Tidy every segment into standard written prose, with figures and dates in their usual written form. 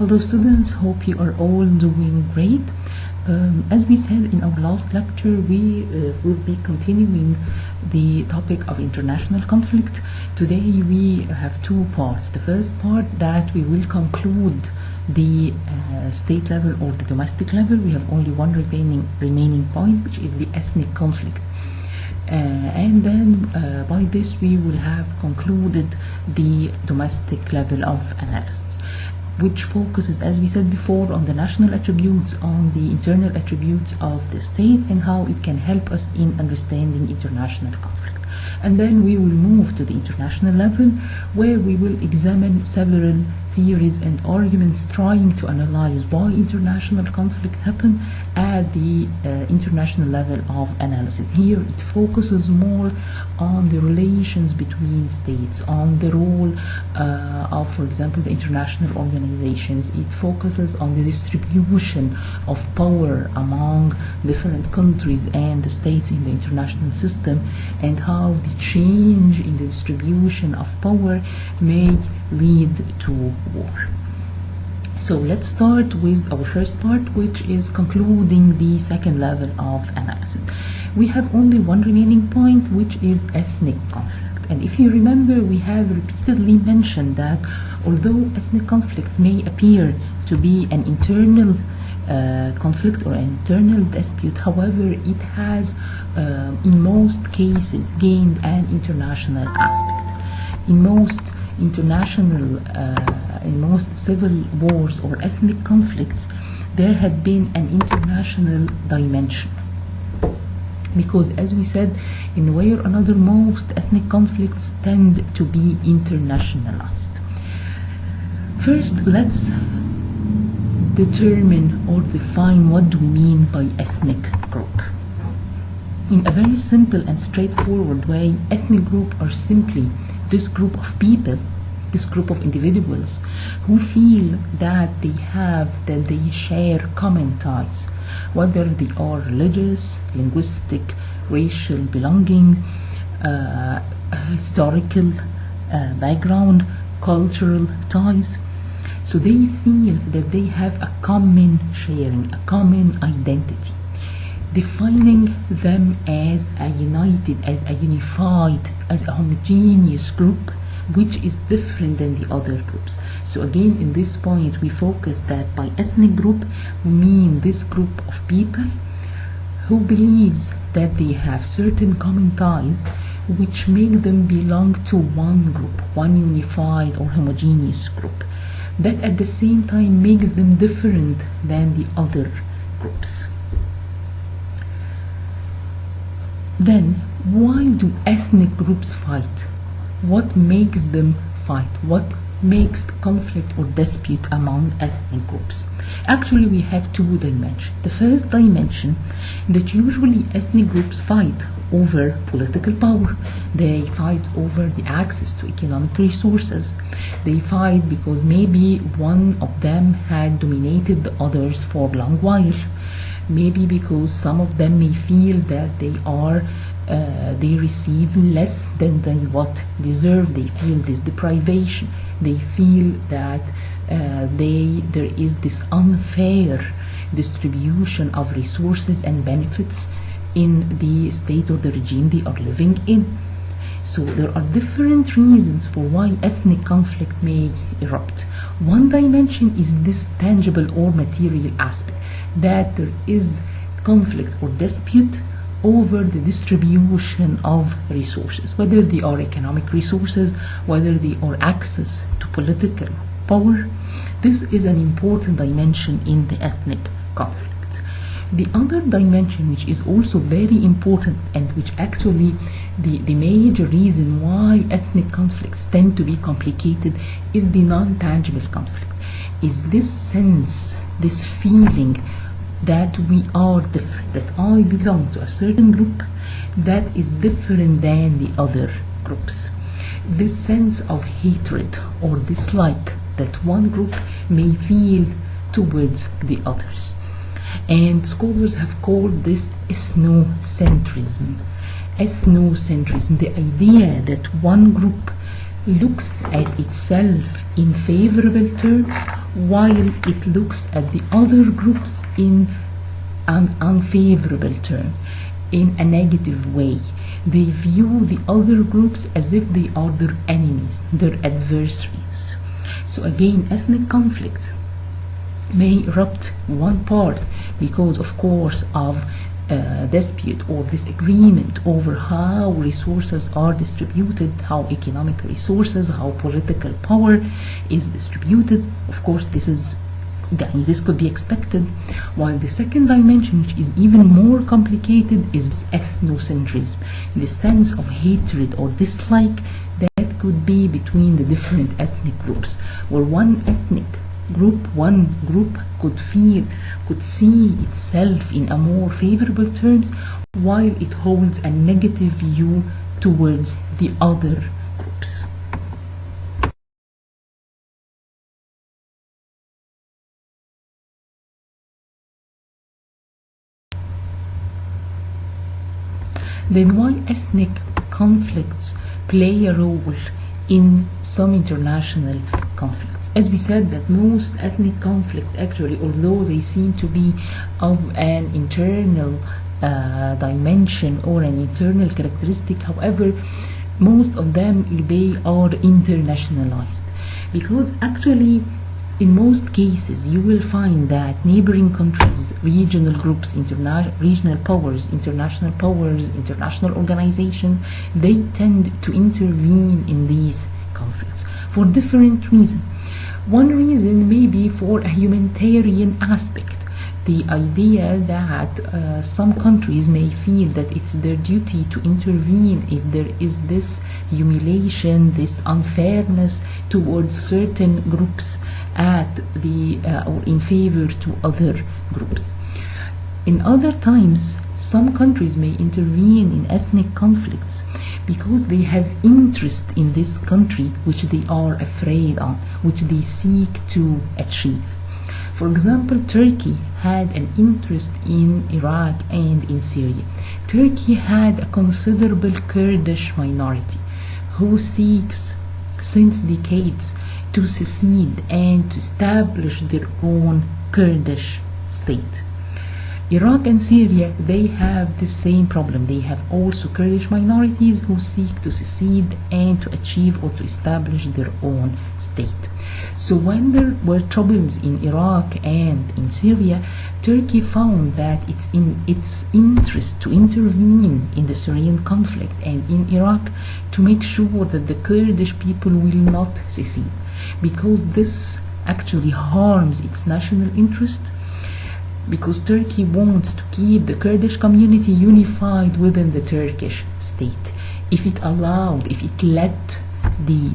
Hello students, hope you are all doing great. As we said in our last lecture, we will be continuing the topic of international conflict. Today we have two parts. The first part that we will conclude the state level or the domestic level. We have only one remaining point, which is the ethnic conflict. And then by this we will have concluded the domestic level of analysis, which focuses, as we said before, on the national attributes, on the internal attributes of the state, and how it can help us in understanding international conflict. And then we will move to the international level, where we will examine several theories and arguments trying to analyze why international conflict happen at the international level of analysis. Here it focuses more on the relations between states, on the role of, for example, the international organizations. It focuses on the distribution of power among different countries and the states in the international system, and how the change in the distribution of power may lead to war. So let's start with our first part, which is concluding the second level of analysis. We have only one remaining point, which is ethnic conflict. And if you remember, we have repeatedly mentioned that although ethnic conflict may appear to be an internal conflict or an internal dispute, however, it has in most cases gained an international aspect. In most in most civil wars or ethnic conflicts, there had been an international dimension. Because, as we said, in a way or another, most ethnic conflicts tend to be internationalized. First, let's determine or define what do we mean by ethnic group. In a very simple and straightforward way, ethnic group are simply this group of people, this group of individuals who feel that they share common ties, whether they are religious, linguistic, racial belonging, historical background, cultural ties. So they feel that they have a common sharing, a common identity, defining them as a united, as a unified, as a homogeneous group, which is different than the other groups. So again, in this point, we focus that by ethnic group, we mean this group of people who believes that they have certain common ties which make them belong to one group, one unified or homogeneous group, that at the same time makes them different than the other groups. Then, why do ethnic groups fight? What makes them fight? What makes conflict or dispute among ethnic groups? Actually, we have two dimensions. The first dimension, that usually ethnic groups fight over political power. They fight over the access to economic resources. They fight because maybe one of them had dominated the others for a long while. Maybe because some of them may feel that they receive less than what deserve. They feel this deprivation. They feel that there is this unfair distribution of resources and benefits in the state or the regime they are living in. So there are different reasons for why ethnic conflict may erupt. One dimension is this tangible or material aspect, that there is conflict or dispute over the distribution of resources, whether they are economic resources, whether they are access to political power. This is an important dimension in the ethnic conflict. The other dimension, which is also very important and which actually the major reason why ethnic conflicts tend to be complicated, is the non-tangible conflict, is this sense, this feeling that we are different, that I belong to a certain group that is different than the other groups. This sense of hatred or dislike that one group may feel towards the others. And scholars have called this ethnocentrism. Ethnocentrism, the idea that one group looks at itself in favorable terms, while it looks at the other groups in an unfavorable term, in a negative way. They view the other groups as if they are their enemies, their adversaries. So again, ethnic conflict may erupt one part because, of course, of dispute or disagreement over how resources are distributed, how economic resources, how political power is distributed. Of course, this could be expected. While the second dimension, which is even more complicated, is ethnocentrism, the sense of hatred or dislike that could be between the different ethnic groups, where one group could see itself in a more favorable terms, while it holds a negative view towards the other groups. Then why ethnic conflicts play a role in some international conflicts? As we said, that most ethnic conflict, actually, although they seem to be of an internal dimension or an internal characteristic, however, most of them, they are internationalized, because actually in most cases you will find that neighboring countries, regional groups, regional powers, international organizations, they tend to intervene in these conflicts for different reasons. One reason may be for a humanitarian aspect, the idea that some countries may feel that it's their duty to intervene if there is this humiliation, this unfairness towards certain groups or in favor to other groups. In other times, some countries may intervene in ethnic conflicts because they have interest in this country which they are afraid of, which they seek to achieve. For example, Turkey had an interest in Iraq and in Syria. Turkey had a considerable Kurdish minority who seeks since decades to secede and to establish their own Kurdish state. Iraq and Syria, they have the same problem. They have also Kurdish minorities who seek to secede and to achieve or to establish their own state. So when there were troubles in Iraq and in Syria, Turkey found that it's in its interest to intervene in the Syrian conflict and in Iraq to make sure that the Kurdish people will not secede, because this actually harms its national interest, because Turkey wants to keep the Kurdish community unified within the Turkish state. If it let the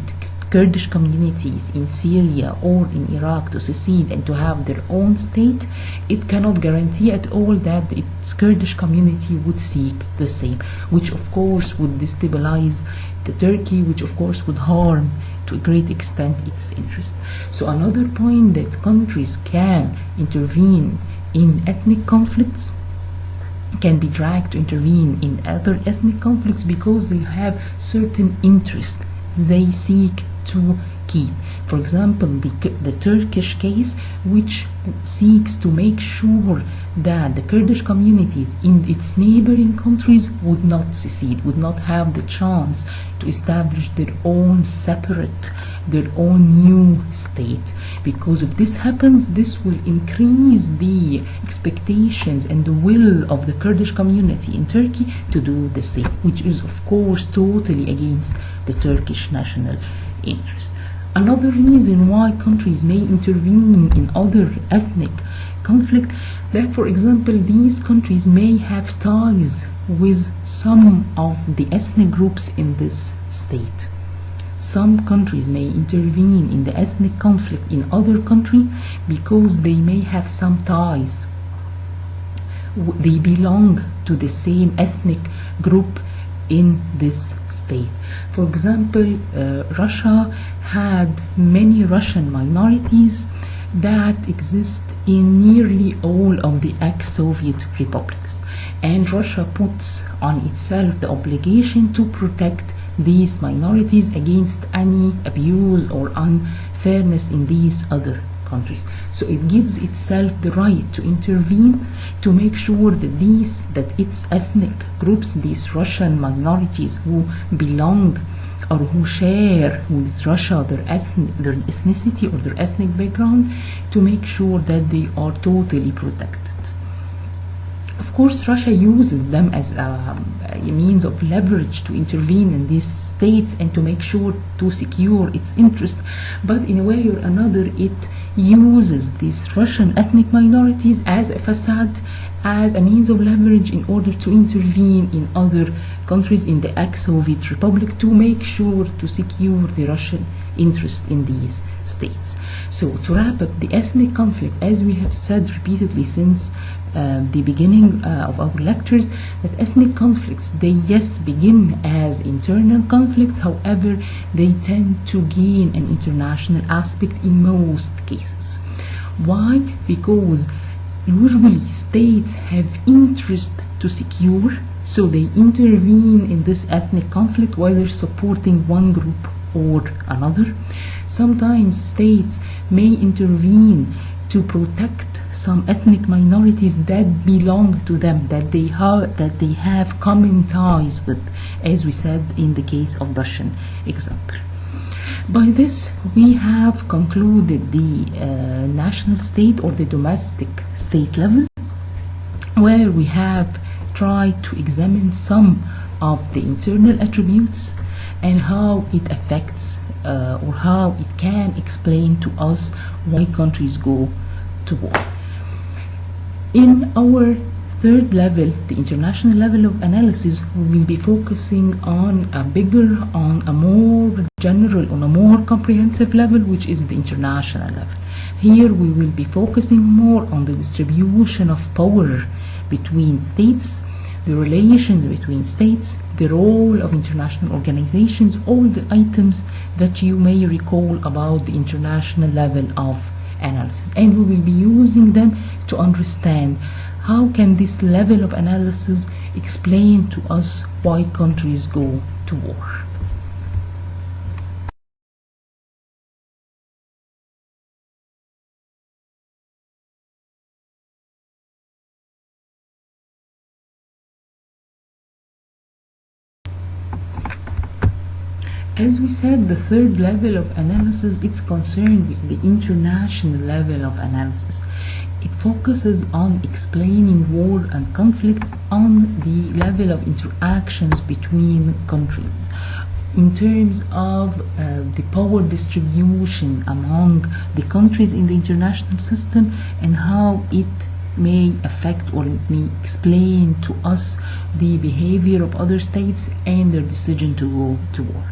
Kurdish communities in Syria or in Iraq to secede and to have their own state, it cannot guarantee at all that its Kurdish community would seek the same, which of course would destabilize the Turkey, which of course would harm to a great extent its interest. So another point, that countries can intervene in ethnic conflicts, can be dragged to intervene in other ethnic conflicts because they have certain interests they seek to keep. For example, the Turkish case, which seeks to make sure that the Kurdish communities in its neighboring countries would not secede, would not have the chance to establish their own separate, their own new state. Because if this happens, this will increase the expectations and the will of the Kurdish community in Turkey to do the same, which is of course totally against the Turkish national interest. Another reason why countries may intervene in other ethnic conflict, that for example these countries may have ties with some of the ethnic groups in this state. Some countries may intervene in the ethnic conflict in other country because they may have some ties. They belong to the same ethnic group in this state. For example, Russia had many Russian minorities that exist in nearly all of the ex-Soviet republics, and Russia puts on itself the obligation to protect these minorities against any abuse or unfairness in these other countries. So it gives itself the right to intervene to make sure that its ethnic groups, these Russian minorities who belong or who share with Russia their ethnicity or their ethnic background, to make sure that they are totally protected. Of course, Russia uses them as a means of leverage to intervene in these states and to make sure to secure its interest, but in a way or another it uses these Russian ethnic minorities as a facade, as a means of leverage in order to intervene in other countries in the ex-Soviet Republic to make sure to secure the Russian interest in these states. So to wrap up, the ethnic conflict, as we have said repeatedly since the beginning of our lectures, that ethnic conflicts, they yes begin as internal conflicts, however they tend to gain an international aspect in most cases. Why? Because usually states have interest to secure, so they intervene in this ethnic conflict, whether supporting one group or another. Sometimes states may intervene to protect some ethnic minorities that belong to them, that they have common ties with, as we said in the case of Russian example. By this, we have concluded the national state or the domestic state level, where we have tried to examine some of the internal attributes and how it affects or how it can explain to us why countries go to war. In our third level, the international level of analysis, we will be focusing on a more general, on a more comprehensive level, which is the international level. Here we will be focusing more on the distribution of power between states, the relations between states, the role of international organizations, all the items that you may recall about the international level of analysis. And we will be using them to understand how can this level of analysis explain to us why countries go to war. As we said, the third level of analysis, it's concerned with the international level of analysis. It focuses on explaining war and conflict on the level of interactions between countries, in terms of the power distribution among the countries in the international system, and how it may affect or may explain to us the behavior of other states and their decision to go to war.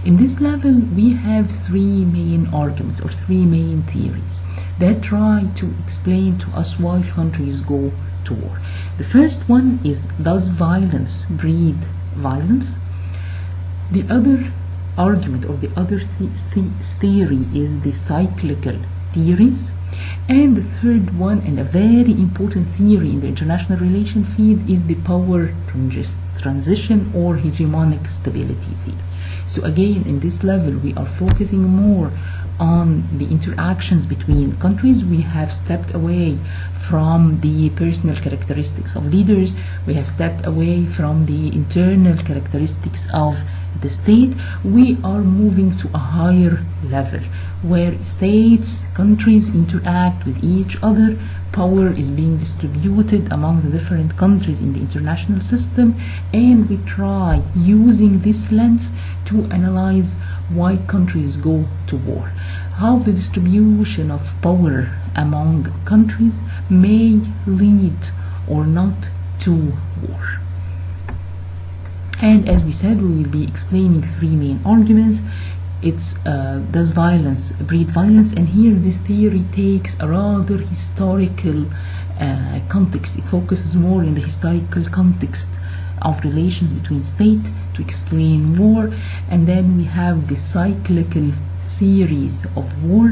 In this level, we have three main arguments or three main theories that try to explain to us why countries go to war. The first one is, does violence breed violence? The other argument or the other theory is the cyclical theories. And the third one, and a very important theory in the international relation field, is the power transition or hegemonic stability theory. So again, in this level, we are focusing more on the interactions between countries. We have stepped away from the personal characteristics of leaders. We have stepped away from the internal characteristics of the state. We are moving to a higher level where states, countries interact with each other. Power is being distributed among the different countries in the international system, and we try, using this lens, to analyze why countries go to war, how the distribution of power among countries may lead or not to war. And as we said, we will be explaining three main arguments. It's does violence breed violence? And here this theory takes a rather historical context. It focuses more in the historical context of relations between states to explain war. And then we have the cyclical theories of war,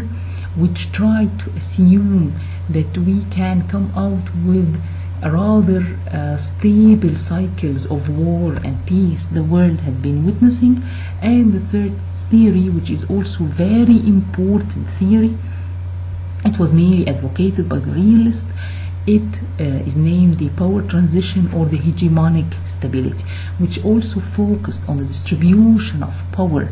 which try to assume that we can come out with rather stable cycles of war and peace the world had been witnessing. And the third theory, which is also very important theory, it was mainly advocated by the realists. It is named the power transition or the hegemonic stability, which also focused on the distribution of power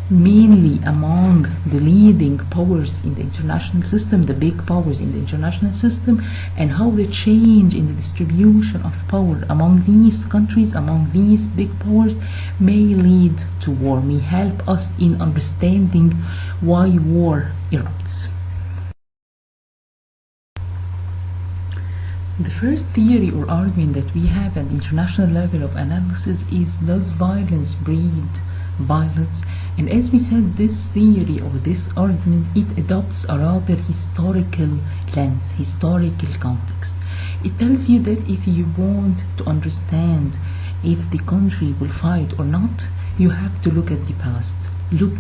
mainly among the leading powers in the international system, the big powers in the international system, and how the change in the distribution of power among these countries, among these big powers, may lead to war, may help us in understanding why war erupts. The first theory or argument that we have at the international level of analysis is, does violence breed violence? And as we said, this theory or this argument, it adopts a rather historical lens, historical context. It tells you that if you want to understand if the country will fight or not, you have to look at the past.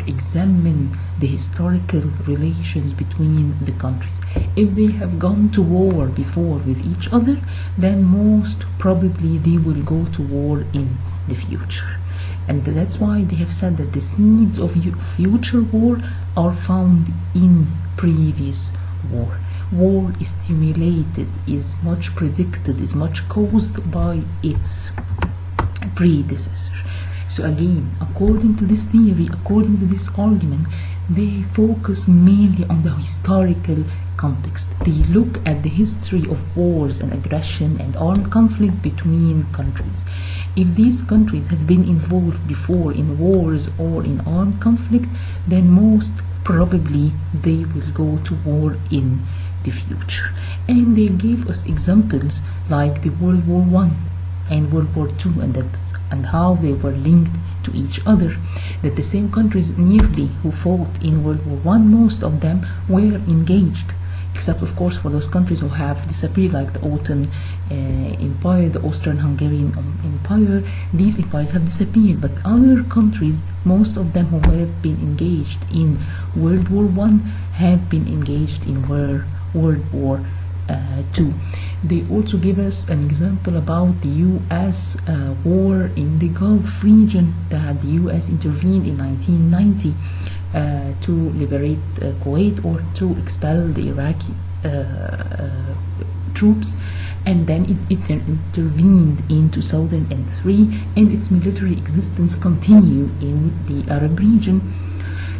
Examine the historical relations between the countries. If they have gone to war before with each other, then most probably they will go to war in the future. And that's why they have said that the seeds of future war are found in previous war. War is stimulated, is much predicted, is much caused by its predecessor. So again, according to this theory, according to this argument, they focus mainly on the historical context. They look at the history of wars and aggression and armed conflict between countries. If these countries have been involved before in wars or in armed conflict, then most probably they will go to war in the future. And they gave us examples like the World War I and World War II, and how they were linked to each other. That the same countries nearly who fought in World War I, most of them were engaged, except of course for those countries who have disappeared, like the Ottoman Empire, the Austrian-Hungarian Empire. These empires have disappeared, but other countries, most of them who have been engaged in World War I, have been engaged in World War II. They also give us an example about the U.S. War in the Gulf region, that the U.S. intervened in 1990 to liberate Kuwait, or to expel the Iraqi troops, and then it intervened in 2003, and its military existence continued in the Arab region.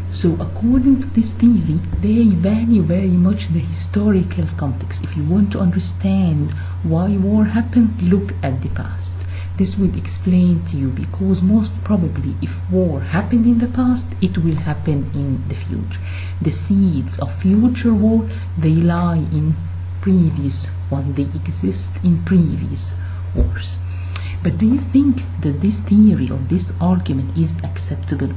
So according to this theory, they value very much the historical context. If you want to understand why war happened, look at the past. This will explain to you, because most probably if war happened in the past, it will happen in the future. The seeds of future war, they lie in previous one, they exist in previous wars. But do you think that this theory or this argument is acceptable?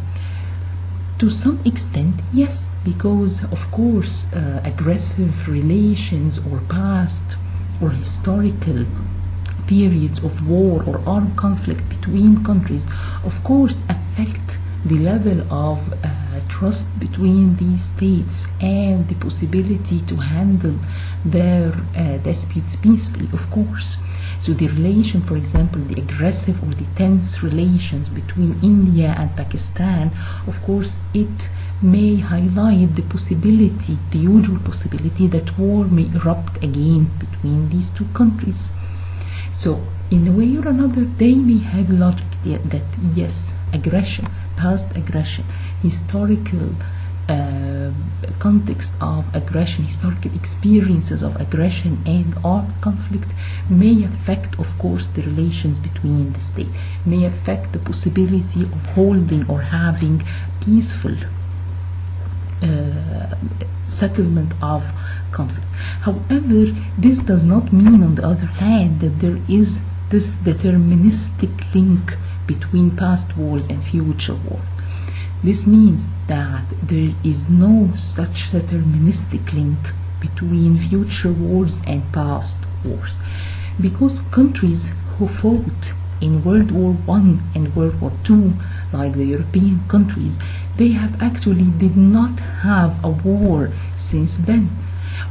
To some extent, yes, because of course aggressive relations or past or historical periods of war or armed conflict between countries, of course, affect the level of trust between these states and the possibility to handle their disputes peacefully, of course. So the relation, for example, the aggressive or the tense relations between India and Pakistan, of course, it may highlight the possibility, the usual possibility, that war may erupt again between these two countries. So in a way or another, they may have logic that yes, aggression, past aggression, historical context of aggression, historical experiences of aggression and armed conflict may affect, of course, the relations between the state, may affect the possibility of holding or having peaceful settlement of conflict. However, this does not mean, on the other hand, that there is this deterministic link between past wars and future wars. This means that there is no such deterministic link between future wars and past wars, because countries who fought in World War I and World War II, like the European countries, they have actually did not have a war since then.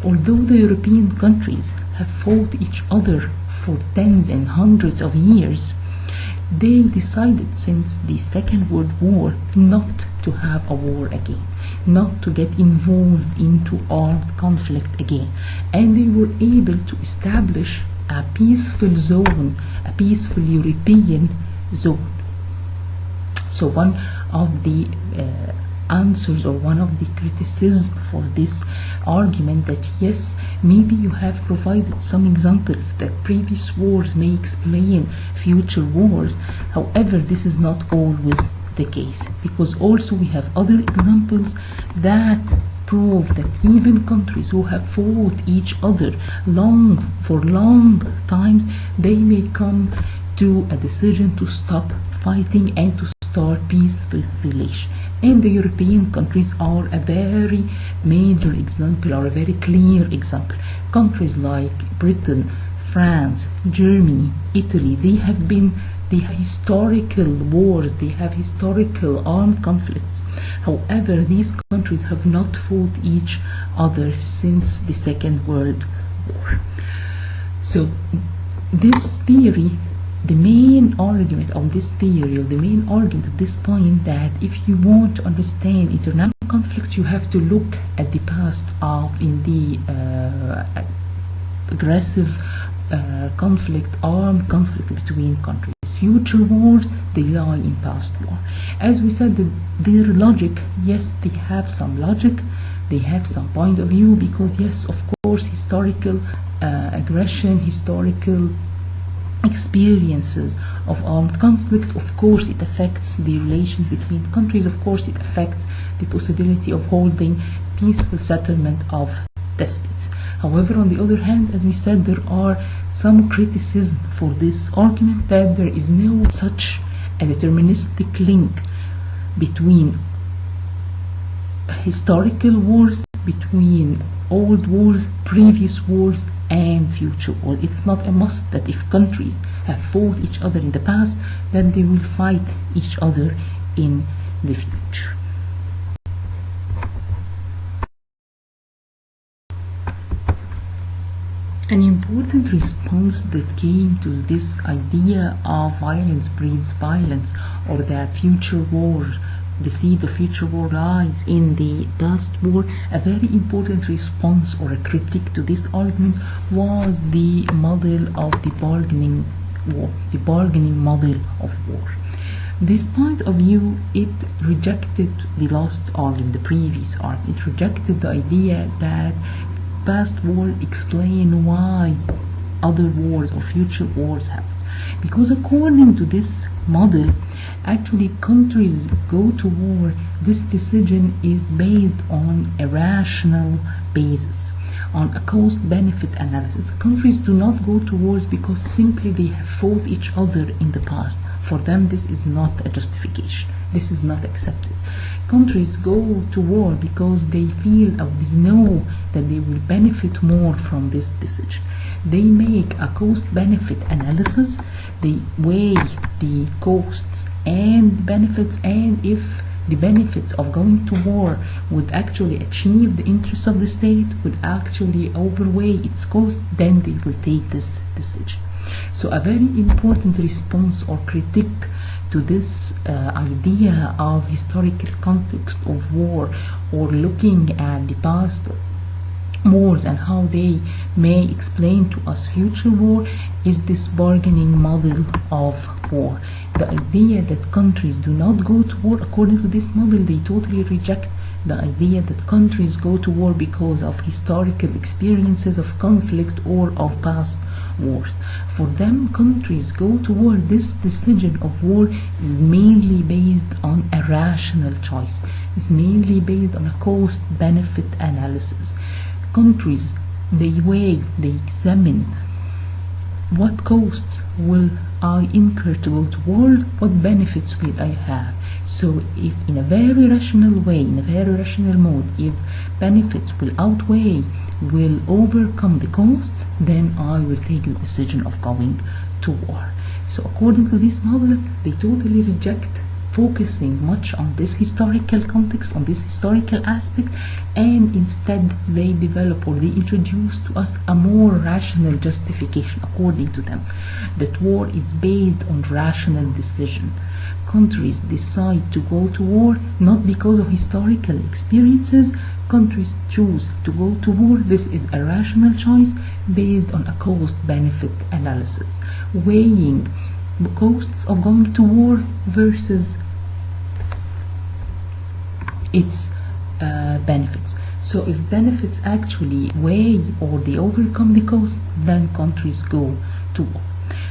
Although the European countries have fought each other for tens and hundreds of years, they decided since the Second World War not to have a war again, not to get involved into armed conflict again, and they were able to establish a peaceful zone, a peaceful European zone. So one of the answers, or one of the criticisms for this argument, that yes, maybe you have provided some examples that previous wars may explain future wars. However, this is not always the case, because also we have other examples that prove that even countries who have fought each other for long times, they may come to a decision to stop fighting and to start peaceful relations. And the European countries are a very major example, or a very clear example. Countries like Britain, France, Germany, Italy, they have historical wars, they have historical armed conflicts. However, these countries have not fought each other since the Second World War. So this theory, the main argument of this theory, or the main argument of this point, that if you want to understand international conflict, you have to look at the past in the aggressive conflict, armed conflict between countries. Future wars, they lie in past war. As we said, their logic, yes, they have some logic, they have some point of view, because yes, of course, historical aggression, historical experiences of armed conflict, of course it affects the relations between countries, of course it affects the possibility of holding peaceful settlement of disputes. However, on the other hand, as we said, there are some criticism for this argument, that there is no such a deterministic link between historical wars, between old wars, previous wars, and future wars. It's not a must that if countries have fought each other in the past, then they will fight each other in the future. An important response that came to this idea of violence breeds violence, or that future war, the seed of future war lies in the past war, a very important response or a critique to this argument was the model of the bargaining war, the bargaining model of war. This point of view, it rejected the last argument, the previous argument. It rejected the idea that past wars explain why other wars or future wars happen. Because according to this model, actually countries go to war, this decision is based on a rational basis, on a cost-benefit analysis. Countries do not go to wars because simply they have fought each other in the past. For them, this is not a justification. This is not accepted. Countries go to war because they feel or they know that they will benefit more from this decision. They make a cost-benefit analysis, they weigh the costs and benefits, and if the benefits of going to war would actually achieve the interests of the state, would actually outweigh its cost, then they will take this decision. So a very important response or critique to this idea of historical context of war, or looking at the past wars and how they may explain to us future war, is this bargaining model of war. The idea that countries do not go to war, according to this model, they totally reject the idea that countries go to war because of historical experiences of conflict or of past wars. For them, countries go to war. This decision of war is mainly based on a rational choice. It's mainly based on a cost-benefit analysis. Countries, they weigh, they examine what costs will I incur to go to war, what benefits will I have. So if in a very rational way, in a very rational mode, if benefits will outweigh, will overcome the costs, then I will take the decision of going to war. So according to this model, they totally reject focusing much on this historical context, on this historical aspect, and instead they develop or they introduce to us a more rational justification according to them, that war is based on rational decision. Countries decide to go to war not because of historical experiences. Countries choose to go to war. This is a rational choice based on a cost-benefit analysis, weighing the costs of going to war versus its benefits. So if benefits actually weigh or they overcome the cost, then countries go to war.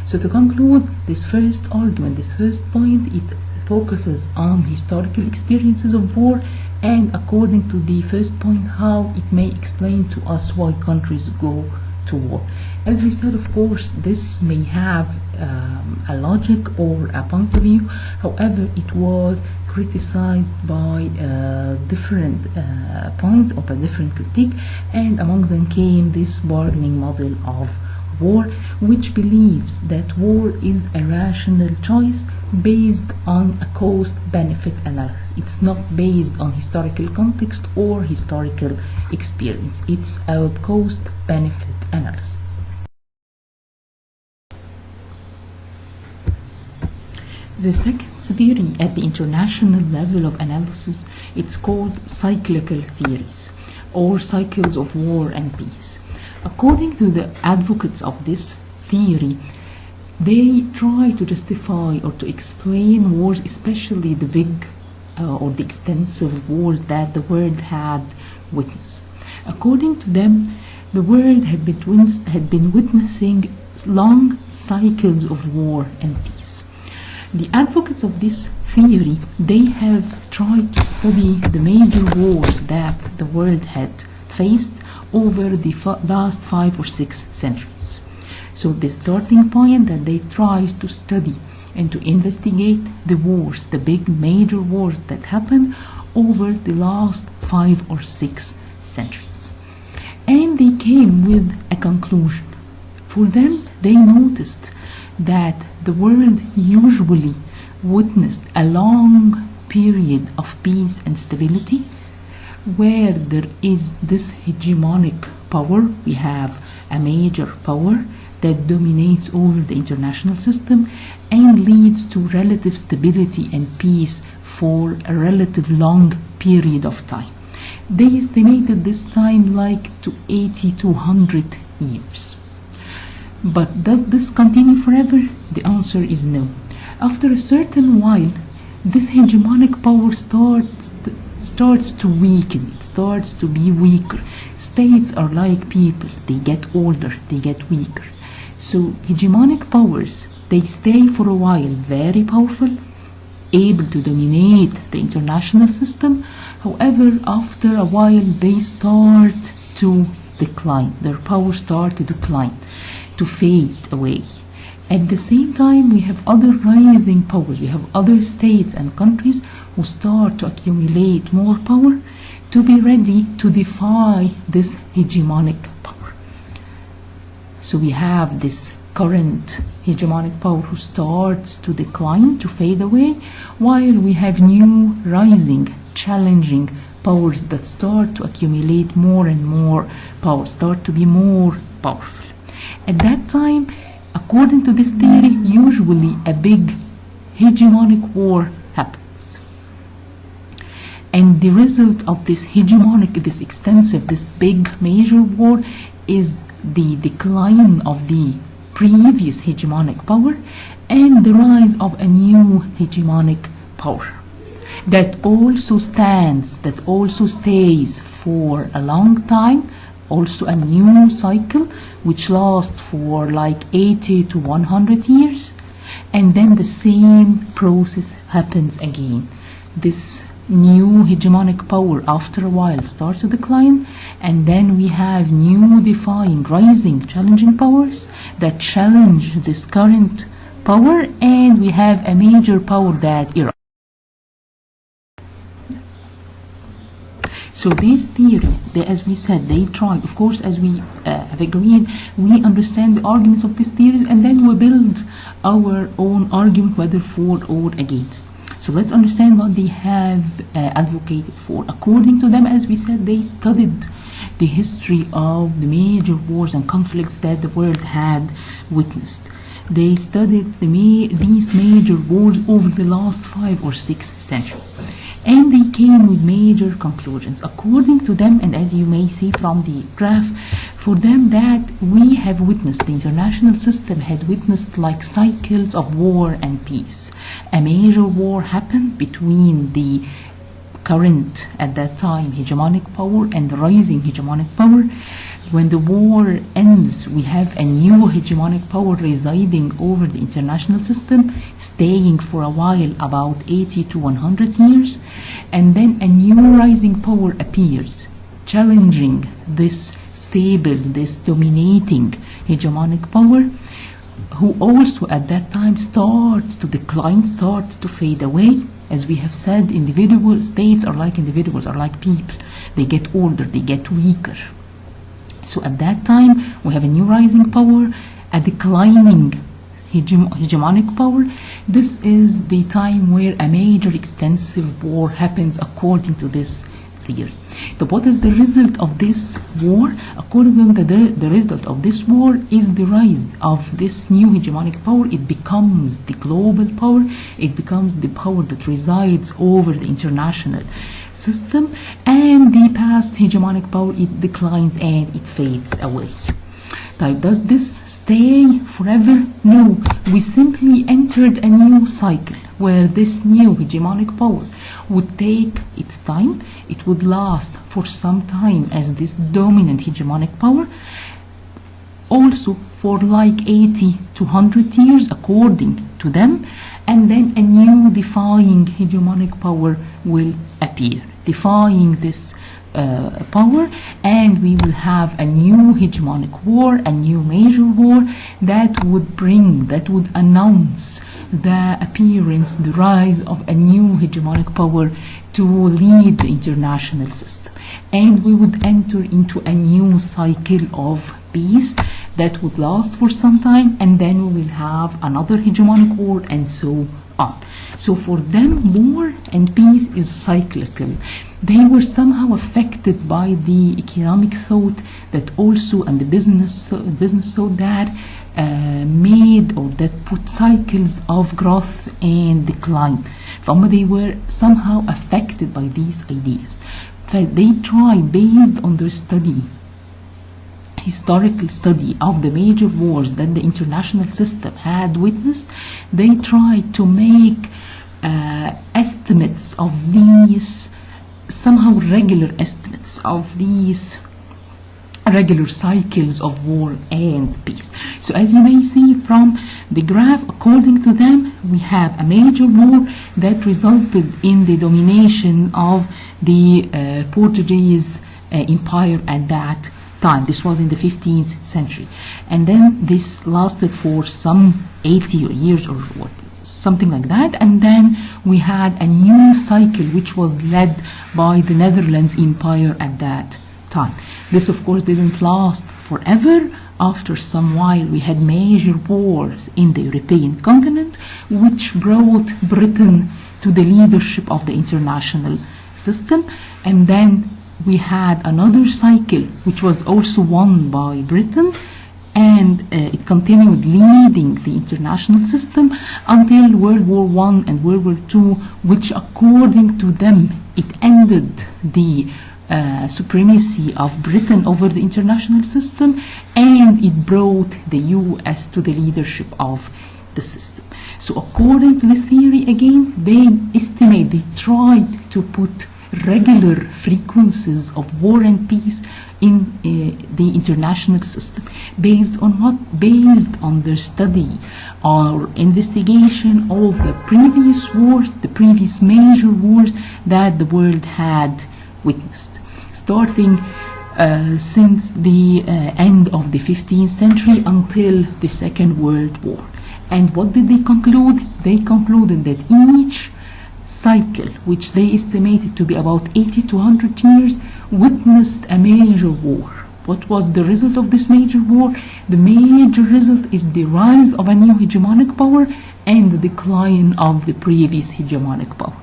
So to conclude this first argument, this first point, it focuses on historical experiences of war, and according to the first point, how it may explain to us why countries go to war. As we said, of course, this may have a logic or a point of view. However, it was criticized by different points or by different critique, and among them came this bargaining model of war, which believes that war is a rational choice based on a cost-benefit analysis. It's not based on historical context or historical experience. It's a cost-benefit analysis. The second theory at the international level of analysis, it's called cyclical theories or cycles of war and peace. According to the advocates of this theory, they try to justify or to explain wars, especially the big or the extensive wars that the world had witnessed. According to them, the world had been witnessing long cycles of war and peace. The advocates of this theory, they have tried to study the major wars that the world had faced over the last 5 or 6 centuries. So the starting point that they tried to study and to investigate the wars, the big major wars that happened over the last 5 or 6 centuries. And they came with a conclusion. For them, they noticed that the world usually witnessed a long period of peace and stability, where there is this hegemonic power. We have a major power that dominates over the international system and leads to relative stability and peace for a relative long period of time. They estimated this time like to 80 to 100 years. But does this continue forever? The answer is no. After a certain while, this hegemonic power starts to weaken, starts to be weaker. States are like people, they get older, they get weaker. So hegemonic powers, they stay for a while very powerful, able to dominate the international system. However, after a while they start to decline, their power starts to decline, to fade away. At the same time, we have other rising powers, we have other states and countries who start to accumulate more power to be ready to defy this hegemonic power. So we have this current hegemonic power who starts to decline, to fade away, while we have new rising, challenging powers that start to accumulate more and more power, start to be more powerful. At that time, according to this theory, usually a big hegemonic war happens. And the result of this hegemonic, this extensive, this big major war is the decline of the previous hegemonic power and the rise of a new hegemonic power that also stands, that also stays for a long time, also a new cycle which lasts for like 80 to 100 years, and then the same process happens again. This new hegemonic power after a while starts to decline, and then we have new defying, rising, challenging powers that challenge this current power, and we have a major power that erupts. So these theories, as we said, they try, of course, as we have agreed, we understand the arguments of these theories, and then we build our own argument, whether for or against. So let's understand what they have advocated for. According to them, as we said, they studied the history of the major wars and conflicts that the world had witnessed. They studied these major wars over the last 5 or 6 centuries. And they came with major conclusions. According to them, and as you may see from the graph, for them that we have witnessed, the international system had witnessed like cycles of war and peace. A major war happened between the current, at that time, hegemonic power and the rising hegemonic power. When the war ends, we have a new hegemonic power residing over the international system, staying for a while, about 80 to 100 years, and then a new rising power appears, challenging this stable, this dominating hegemonic power, who also at that time starts to decline, starts to fade away. As we have said, individual states are like individuals, are like people. They get older, they get weaker. So at that time, we have a new rising power, a declining hegemonic power. This is the time where a major extensive war happens according to this theory. But what is the result of this war? According to the result of this war is the rise of this new hegemonic power. It becomes the global power. It becomes the power that resides over the international system, and the past hegemonic power, it declines and it fades away. Now, does this stay forever? No, we simply entered a new cycle where this new hegemonic power would take its time. It would last for some time as this dominant hegemonic power, also for like 80 to 100 years according to them, and then a new defying hegemonic power will appear, defying this power, and we will have a new hegemonic war, a new major war that would announce the appearance, the rise of a new hegemonic power to lead the international system. And we would enter into a new cycle of peace that would last for some time, and then we will have another hegemonic war, and so on. So for them, war and peace is cyclical. They were somehow affected by the economic thought that also, and the business thought that made or that put cycles of growth and decline. They were somehow affected by these ideas. They tried, based on their historical study of the major wars that the international system had witnessed, they tried to make estimates of these, somehow regular estimates of these regular cycles of war and peace. So as you may see from the graph, according to them, we have a major war that resulted in the domination of the Portuguese empire at that time. This was in the 15th century. And then this lasted for some 80 years or what, something like that. And then we had a new cycle which was led by the Netherlands empire at that time. This, of course, didn't last forever. After some while, we had major wars in the European continent, which brought Britain to the leadership of the international system. And then we had another cycle, which was also won by Britain, and it continued leading the international system until World War I and World War II, which, according to them, it ended the supremacy of Britain over the international system, and it brought the US to the leadership of the system. So according to this theory, again, they tried to put regular frequencies of war and peace in the international system. Based on what? Based on their study or investigation of the previous wars, the previous major wars that the world had witnessed, starting since the end of the 15th century until the Second World War. And what did they conclude? They concluded that each cycle, which they estimated to be about 80 to 100 years, witnessed a major war. What was the result of this major war? The major result is the rise of a new hegemonic power and the decline of the previous hegemonic power.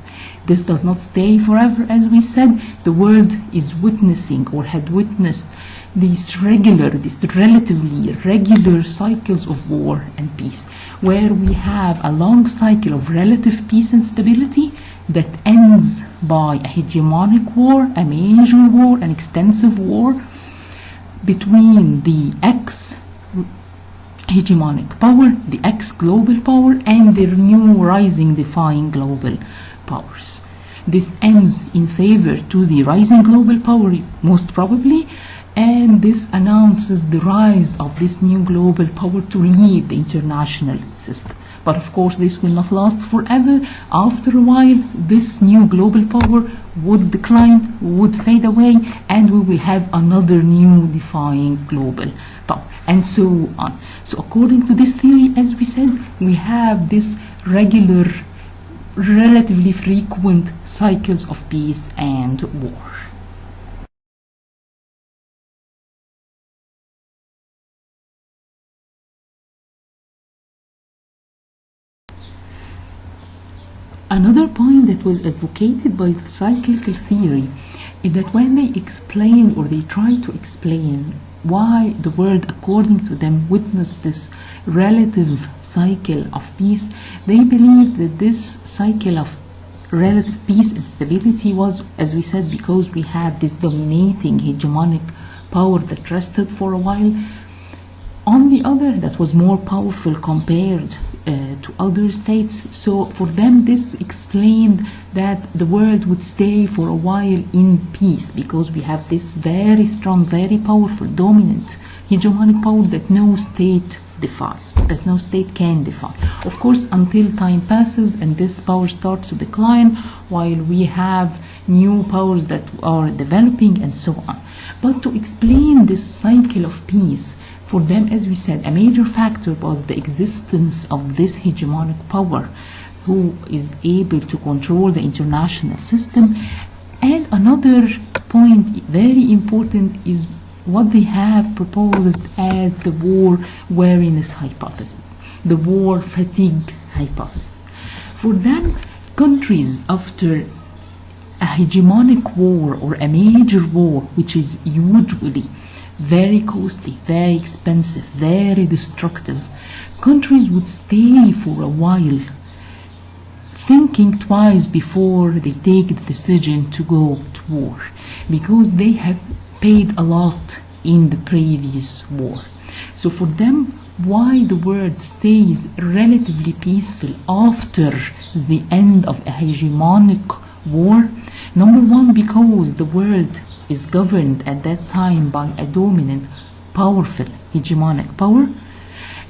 This does not stay forever, as we said. The world is witnessing or had witnessed these relatively regular cycles of war and peace, where we have a long cycle of relative peace and stability that ends by a hegemonic war, a major war, an extensive war between the ex-hegemonic power, the ex-global power, and the new rising defying global powers. This ends in favor to the rising global power, most probably, and this announces the rise of this new global power to lead the international system. But of course, this will not last forever. After a while, this new global power would decline, would fade away, and we will have another new defying global power, and so on. So according to this theory, as we said, we have this regular, relatively frequent cycles of peace and war. Another point that was advocated by the cyclical theory is that when they explain or they try to explain why the world, according to them, witnessed this relative cycle of peace, they believe that this cycle of relative peace and stability was, as we said, because we had this dominating hegemonic power that rested for a while on the other, that was more powerful compared to other states. So for them, this explained that the world would stay for a while in peace, because we have this very strong, very powerful, dominant hegemonic power that no state defies, that no state can defy. Of course, until time passes and this power starts to decline, while we have new powers that are developing and so on. But to explain this cycle of peace, for them, as we said, a major factor was the existence of this hegemonic power who is able to control the international system. And another point, very important, is what they have proposed as the war weariness hypothesis, the war fatigue hypothesis. For them, countries after a hegemonic war or a major war, which is usually very costly, very expensive, very destructive, countries would stay for a while thinking twice before they take the decision to go to war, because they have paid a lot in the previous war. So for them, why the world stays relatively peaceful after the end of a hegemonic war? Number one, because the world is governed at that time by a dominant, powerful, hegemonic power.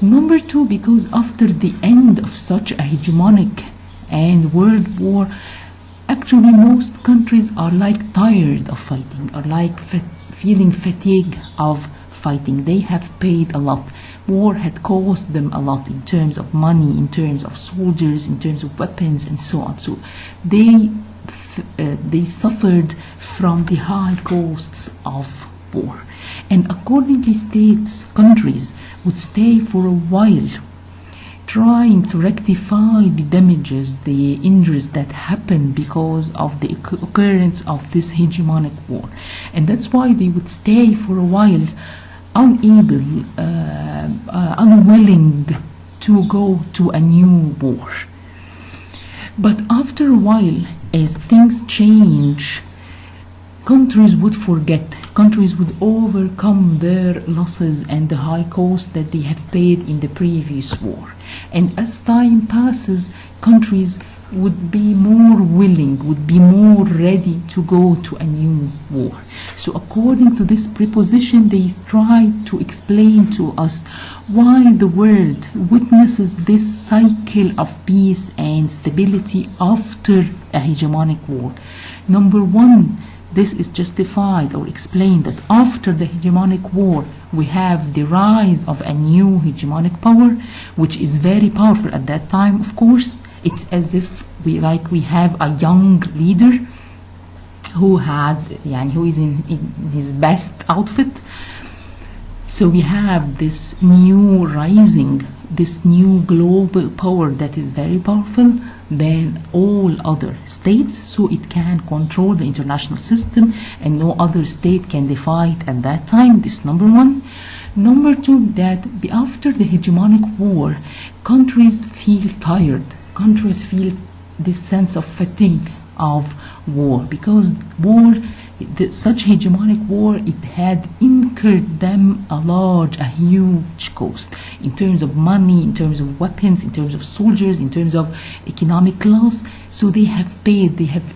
Number two, because after the end of such a hegemonic and world war, actually most countries are like tired of fighting, or like feeling fatigue of fighting. They have paid a lot. War had cost them a lot in terms of money, in terms of soldiers, in terms of weapons, and so on. So they suffered from the high costs of war, and accordingly countries would stay for a while trying to rectify the damages, the injuries that happened because of the occurrence of this hegemonic war. And that's why they would stay for a while unable, unwilling to go to a new war. But after a while, as things change, countries would forget, countries would overcome their losses and the high cost that they have paid in the previous war. And as time passes, countries would be more willing, would be more ready to go to a new war. So according to this preposition, they try to explain to us why the world witnesses this cycle of peace and stability after a hegemonic war. Number one, this is justified or explained that after the hegemonic war, we have the rise of a new hegemonic power, which is very powerful at that time, of course. It's as if we have a young leader who is in his best outfit, So we have this new rising, this new global power that is very powerful than all other states, so it can control the international system and no other state can defy it at that time. This number one. Number two, that after the hegemonic war, countries feel tired. Countries feel this sense of fatigue of war, because war, such hegemonic war, it had incurred them a huge cost in terms of money, in terms of weapons, in terms of soldiers, in terms of economic loss. So they have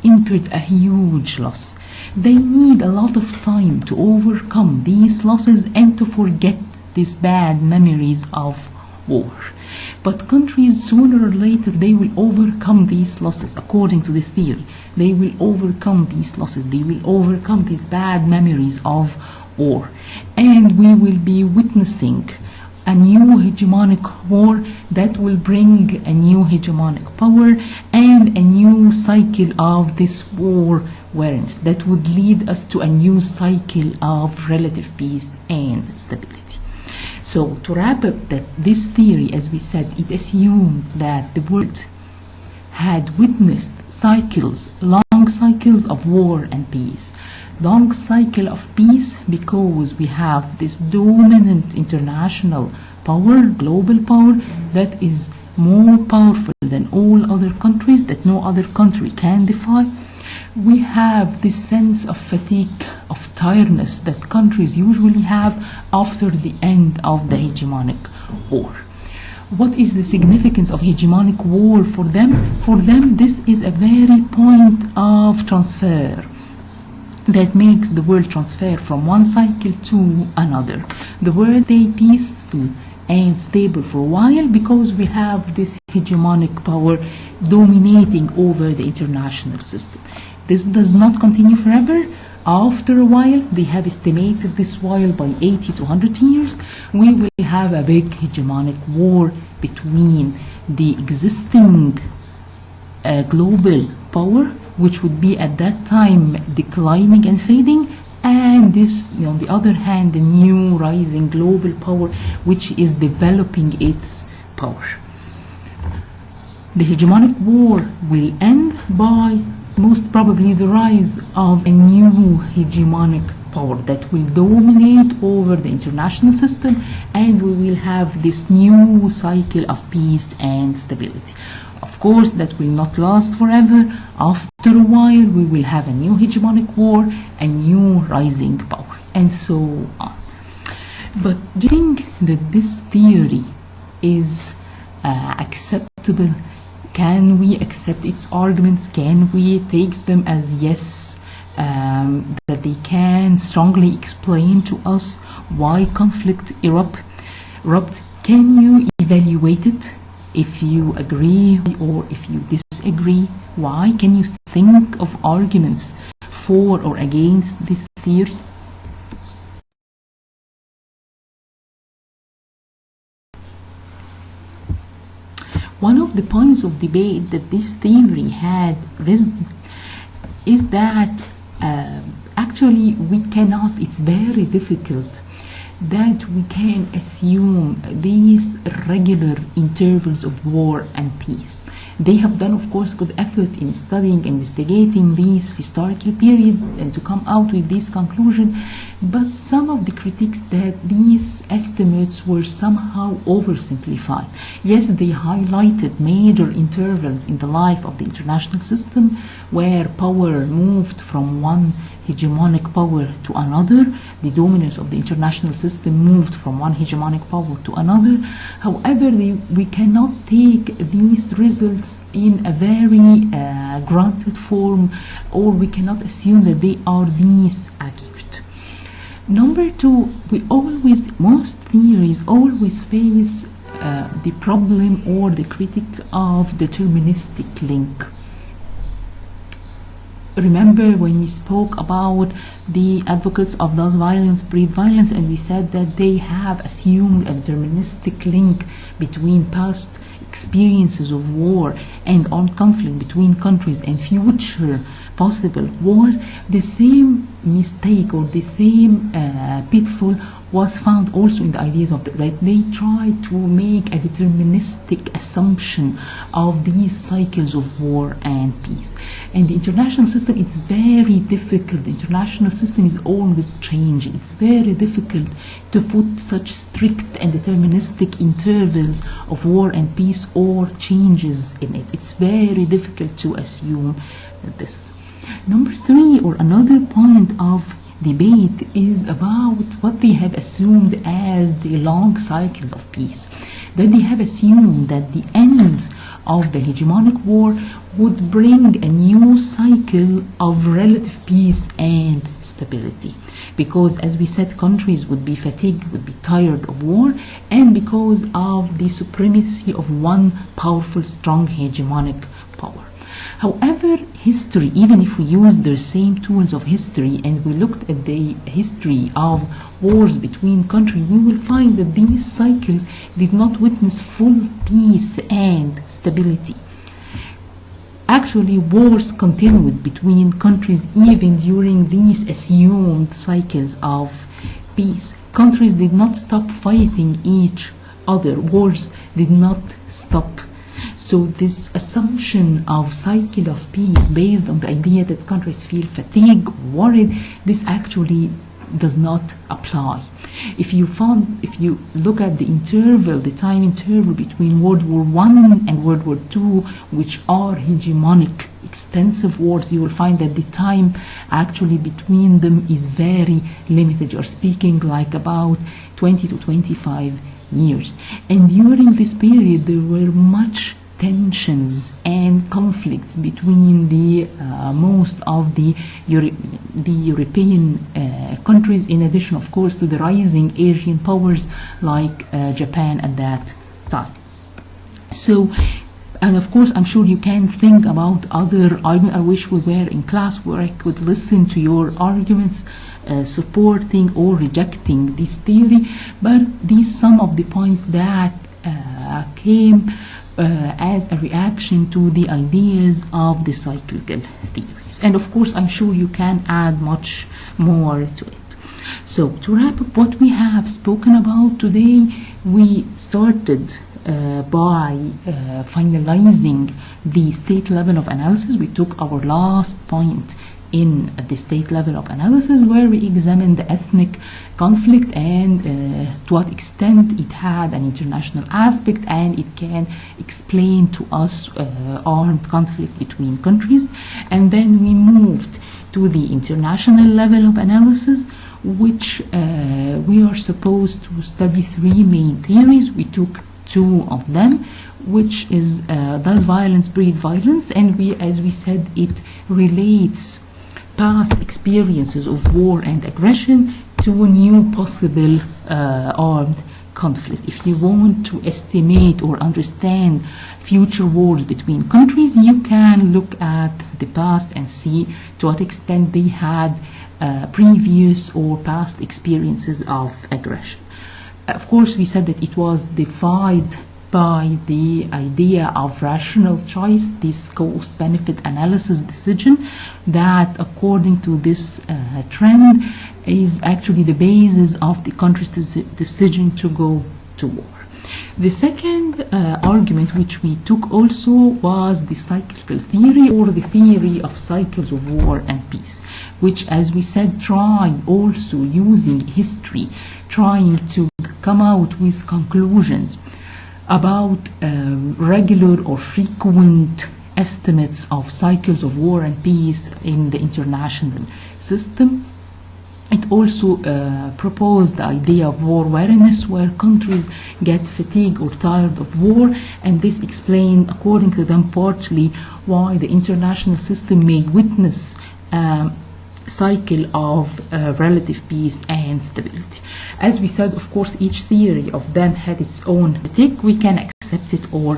incurred a huge loss. They need a lot of time to overcome these losses and to forget these bad memories of war. But countries, sooner or later, they will overcome these losses, according to this theory. They will overcome these losses. They will overcome these bad memories of war. And we will be witnessing a new hegemonic war that will bring a new hegemonic power and a new cycle of this war awareness that would lead us to a new cycle of relative peace and stability. So to wrap up, that this theory, as we said, it assumed that the world had witnessed long cycles of war and peace. Long cycle of peace because we have this dominant international power, global power, that is more powerful than all other countries, that no other country can defy. We have this sense of fatigue, of tiredness that countries usually have after the end of the hegemonic war. What is the significance of hegemonic war for them? For them, this is a very point of transfer that makes the world transfer from one cycle to another. The world stay peaceful and stable for a while because we have this hegemonic power dominating over the international system. This does not continue forever. After a while, they have estimated this while by 80 to 100 years, we will have a big hegemonic war between the existing global power, which would be at that time declining and fading, and this, on the other hand, the new rising global power, which is developing its power. The hegemonic war will end by most probably the rise of a new hegemonic power that will dominate over the international system, and we will have this new cycle of peace and stability. Of course, that will not last forever. After a while, we will have a new hegemonic war, a new rising power, and so on. But do you think that this theory is acceptable? Can we accept its arguments? Can we take them as yes, that they can strongly explain to us why conflict erupt? Can you evaluate it? If you agree or if you disagree, why? Can you think of arguments for or against this theory? One of the points of debate that this theory had risen is that actually we cannot, it's very difficult that we can assume these regular intervals of war and peace. They have done, of course, good effort in studying, investigating these historical periods and to come out with this conclusion, but some of the critics that these estimates were somehow oversimplified. Yes, they highlighted major intervals in the life of the international system where power moved from one hegemonic power to another. The dominance of the international system moved from one hegemonic power to another. However, we cannot take these results in a very granted form, or we cannot assume that they are these accurate. Number two, most theories always face the problem or the critic of deterministic link. Remember when we spoke about the advocates of thus violence breed violence, and we said that they have assumed a deterministic link between past experiences of war and armed conflict between countries and future possible wars, the same mistake or the same pitfall was found also in the ideas of that they try to make a deterministic assumption of these cycles of war and peace. And the international system is very difficult. The international system is always changing. It's very difficult to put such strict and deterministic intervals of war and peace or changes in it. It's very difficult to assume this. Number 3, or another point of debate, is about what they have assumed as the long cycles of peace. That they have assumed that the end of the hegemonic war would bring a new cycle of relative peace and stability. Because, as we said, countries would be fatigued, would be tired of war, and because of the supremacy of one powerful, strong hegemonic power. However, history, even if we use the same tools of history and we looked at the history of wars between countries, we will find that these cycles did not witness full peace and stability. Actually, wars continued between countries even during these assumed cycles of peace. Countries did not stop fighting each other. Wars did not stop. So this assumption of cycle of peace based on the idea that countries feel fatigued, worried, this actually does not apply. If you look at the interval, the time interval between World War I and World War II, which are hegemonic, extensive wars, you will find that the time actually between them is very limited. You're speaking like about 20 to 25 years. And during this period, there were much tensions and conflicts between the most of the European countries, in addition, of course, to the rising Asian powers like Japan at that time. So, and of course, I'm sure you can think about other. I wish we were in class where I could listen to your arguments supporting or rejecting this theory, but these some of the points that came as a reaction to the ideas of the cyclical theories. And of course, I'm sure you can add much more to it. So, to wrap up what we have spoken about today, we started by finalizing the state level of analysis. We took our last point in the state level of analysis, where we examined the ethnic conflict and to what extent it had an international aspect and it can explain to us armed conflict between countries. And then we moved to the international level of analysis, which we are supposed to study 3 main theories. We took 2 of them, which is does violence breed violence, and as we said, it relates past experiences of war and aggression to a new possible armed conflict. If you want to estimate or understand future wars between countries, you can look at the past and see to what extent they had previous or past experiences of aggression. Of course, we said that it was defied by the idea of rational choice, this cost-benefit analysis decision, that according to this trend is actually the basis of the country's decision to go to war. The second argument which we took also was the cyclical theory, or the theory of cycles of war and peace, which, as we said, try also using history, trying to come out with conclusions about regular or frequent estimates of cycles of war and peace in the international system. It also proposed the idea of war weariness, where countries get fatigued or tired of war, and this explained, according to them, partly why the international system may witness cycle of relative peace and stability. As we said, of course, each theory of them had its own critique. We can accept it or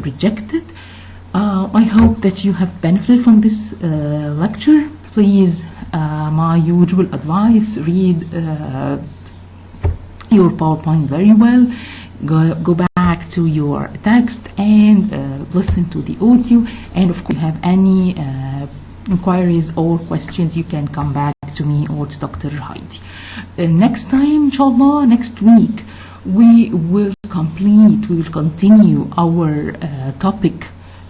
reject it. I hope that you have benefited from this lecture. Please, my usual advice, read your PowerPoint very well, go back to your text and listen to the audio, and if you have any inquiries or questions, you can come back to me or to Dr. Heidi. Next time, inshallah, next week, we will continue our topic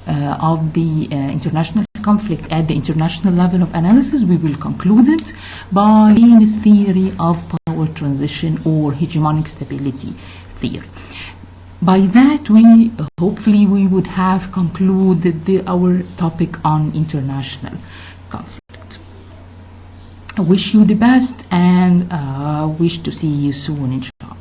of the international conflict at the international level of analysis. We will conclude it by Keynes' theory of power transition or hegemonic stability theory. By that, we hopefully would have concluded our topic on international conflict. I wish you the best and wish to see you soon, inshallah.